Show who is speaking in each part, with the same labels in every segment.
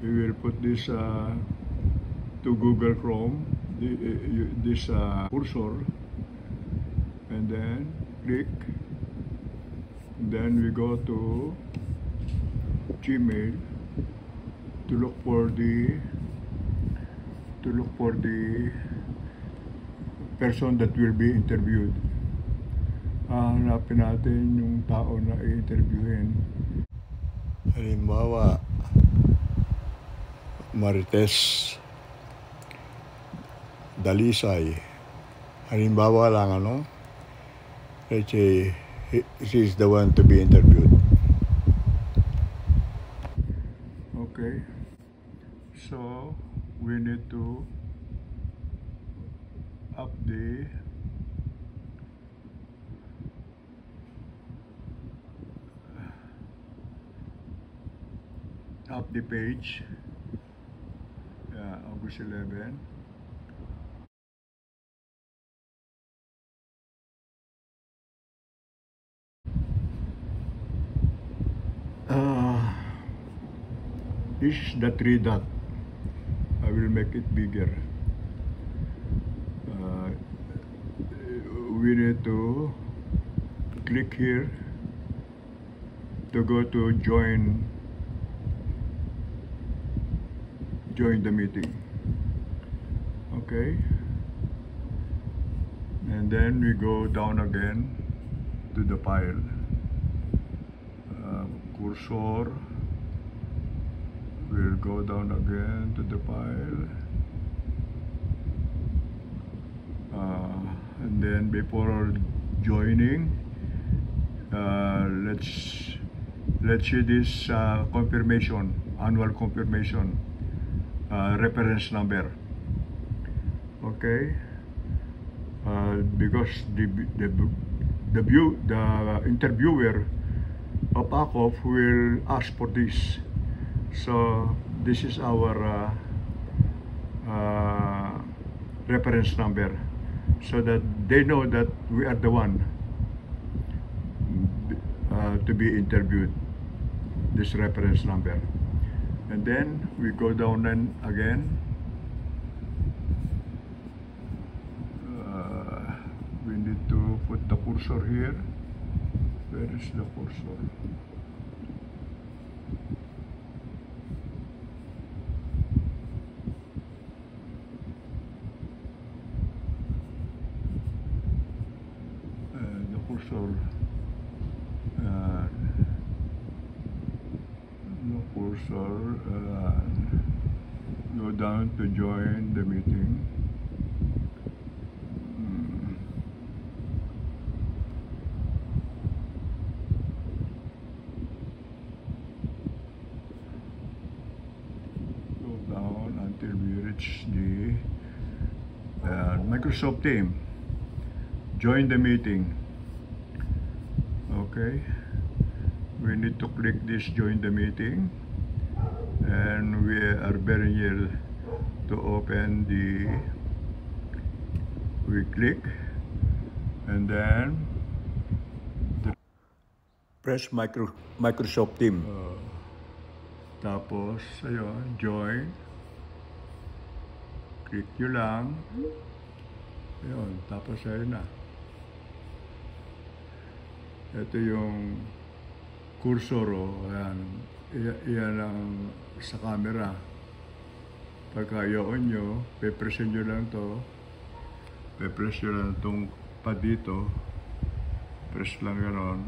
Speaker 1: We will put this to Google Chrome, this cursor, and then click. Then we go to Gmail to look for the person that will be interviewed. Hanapin natin yung tao na i-interviewin. Halimbawa, Marites Dalisay. Halimbawa lang, ano? Let's say, she's the one to be interviewed. Okay. So, we need to up the page. August 11. This is the 3 dot. I will make it bigger. We need to click here to go to join the meeting. Okay, and then we go down again to the file. Cursor will go down again to the file, and then before joining, let's see this confirmation, annual confirmation, reference number. Okay, because the interviewer of ACOF will ask for this. So this is our reference number, so that they know that we are the one to be interviewed. This reference number, and then we go down and again. We need to put the cursor here. Where is the cursor? Go down to join the meeting. Go down until we reach the Microsoft Teams. Join the meeting. Okay, we need to click this join the meeting, and we are very near to open we click, and then press Microsoft Teams. Tapos ayun, join, click nyo lang, ayun, tapos ayun na. Ito yung cursor, ayan. Iyan ang sa camera. Pagka i-on nyo, pe-press nyo lang to. Pe-press nyo lang itong pad dito. Press lang gano'n.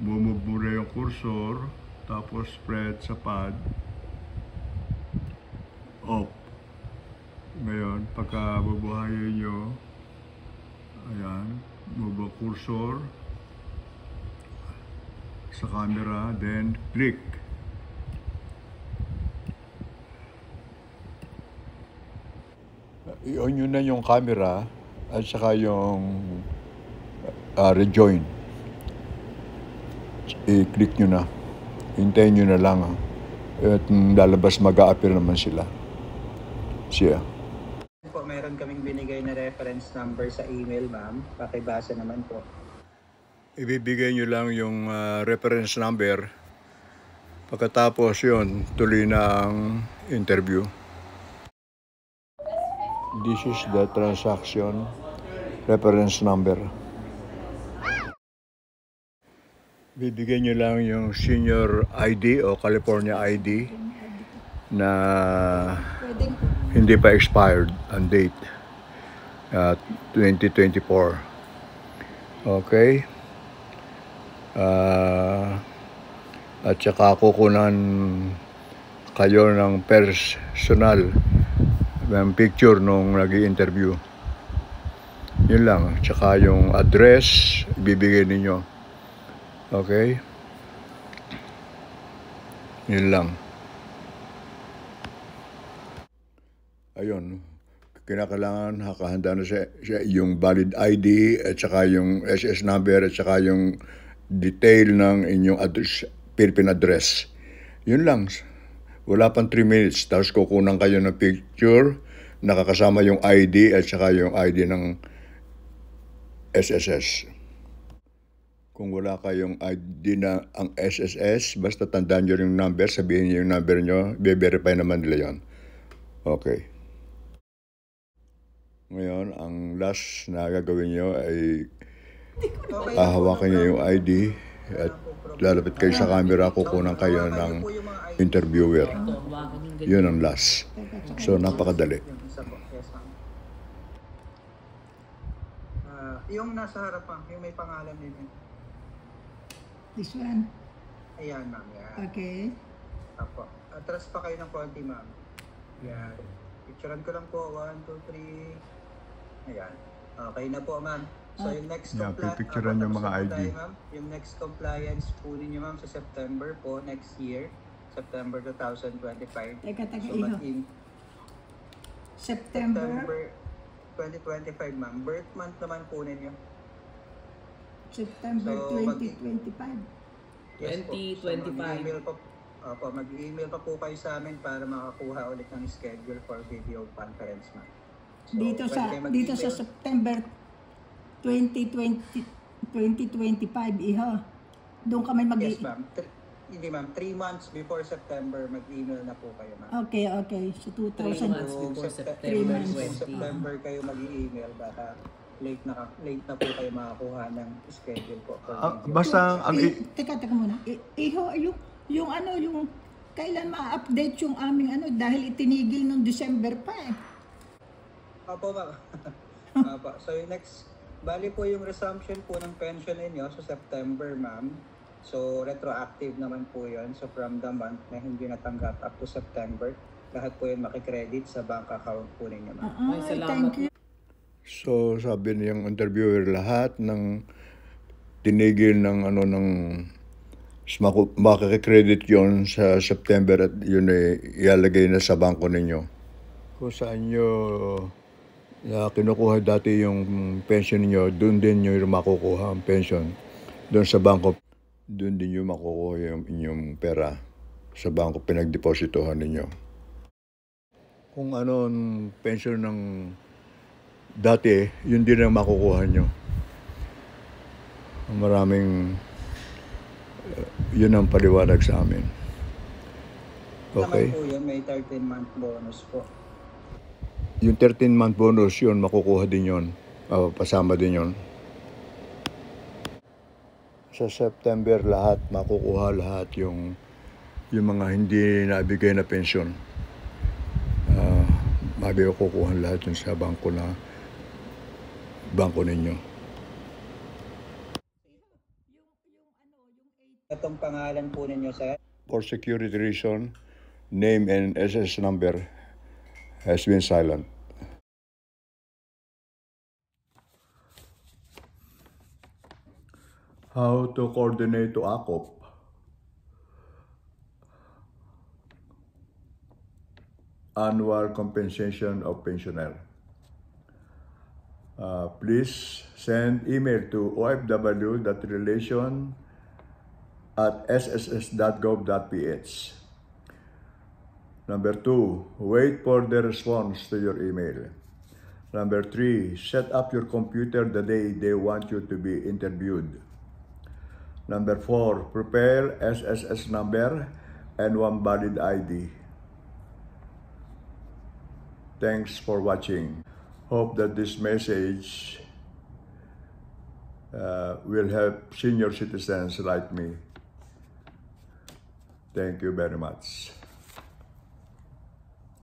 Speaker 1: Mumove muna yung cursor. Tapos spread sa pad. Off. Ngayon, pagka bubuhayin nyo, ayan, move ang cursor sa camera, then click. I-on nyo na yung camera at saka yung rejoin. I-click nyo na. Hintayin nyo na lang. At lalabas, mag-a-appear naman sila. Siya.
Speaker 2: Meron kaming binigay na reference number sa email, ma'am. Pakibasa naman po.
Speaker 1: Ibibigay nyo lang yung reference number Pagkatapos yun, tuloy na ang interview. This is the transaction reference number. Bibigyan nyo lang yung senior ID o California ID na hindi pa expired ang date. 2024. Okay. At saka kukunan kayo ng personal ng picture nung nag-i-interview. Yun lang. Tsaka yung address ibibigay ninyo. Okay? Yun lang. Ayun. Kinakailangan nakahanda na siya yung valid ID at saka yung SS number at saka yung detail ng inyong address, Philippine address. Yun lang. Wala pang 3 minutes. Tapos kukunan kayo ng picture, nakakasama yung ID at saka yung ID ng SSS. Kung wala kayong ID na ang SSS, basta tandaan nyo yung number, sabihin nyo yung number nyo, be-verify naman nila yon. Okay. Ngayon, ang last na gagawin nyo ay hawakan nyo yung ID at lalapit kayo sa camera, kukunan kayo ng interviewer. Yun ang last. So, napakadali.
Speaker 2: Yung nasa harapan, yung may pangalan din.
Speaker 3: This one?
Speaker 2: Ayan, ma'am. Yan.
Speaker 3: Okay.
Speaker 2: Apo. Atras pa kayo ng konti, ma'am. Yan. Picturean ko lang po. 1, 2, 3. Ayan. Okay na po, ma'am. So, yung next
Speaker 1: pipicturean yung mga ID.
Speaker 2: Yung next compliance po ninyo, ma'am, sa September po, next year. September 2025.
Speaker 3: Teka,
Speaker 2: So,
Speaker 3: iho. September
Speaker 2: 2025, ma'am. Birth month naman po ninyo.
Speaker 3: September
Speaker 2: So,
Speaker 3: 2025.
Speaker 2: Yes po.
Speaker 4: 2025.
Speaker 2: So, mag-email pa po kayo sa amin para makakuha ulit ng schedule for video conference, ma'am. So,
Speaker 3: dito sa September 2025 iho. Doon kami
Speaker 2: Yes, ma'am. Hindi, ma'am. 3 months before September, mag-email na po kayo, ma'am.
Speaker 3: Okay. So
Speaker 4: 3 months
Speaker 3: 2000.
Speaker 4: before
Speaker 3: September
Speaker 4: September
Speaker 3: 20.
Speaker 2: September kayo mag-email, baka late na po kayo makakuha ng schedule po.
Speaker 1: Basta ang
Speaker 3: Teka muna. Iho, yung kailan ma-update yung aming dahil itinigil nung December pa eh.
Speaker 2: Opo, ma'am. Opo. So, yung next, bali po yung resumption po ng pension ninyo sa September, ma'am. So, retroactive naman po yun. So, from the month na hindi natanggap up to September, lahat po yun makikredit sa bank account po ninyo, ma'am.
Speaker 4: Ay, salamat.
Speaker 3: Thank you.
Speaker 1: So, sabi niyang interviewer, lahat ng tinigil ng makikredit yon sa September at yun ay ialagay na sa bangko ninyo. Kung saan nyo kinukuha dati yung pension niyo, doon din nyo makukuha ang pension. Doon sa bangko, doon din nyo makukuha yung inyong pera sa bangko pinagdepositohan ninyo. Kung anong pension ng dati, yun din ang makukuha nyo. Maraming, yun ang paliwanag sa amin. Okay?
Speaker 2: Naman po yun, may 13-month bonus po.
Speaker 1: Yung 13-month bonus, yun, makukuha din yun. Pasama din yun. Sa September, makukuha lahat yung mga hindi nabigay na pensyon. Makukuha lahat yun sa bangko ninyo.
Speaker 2: Itong pangalan po ninyo, sir?
Speaker 1: For security reason, name and SS number has been silent. How to coordinate to ACOP? Annual compensation of pensioner. Please send email to ofw.relation@sss.gov.ph. Number 2, wait for the response to your email. Number 3, set up your computer the day they want you to be interviewed. Number 4, prepare SSS number, and one valid ID. Thanks for watching. Hope that this message will help senior citizens like me. Thank you very much.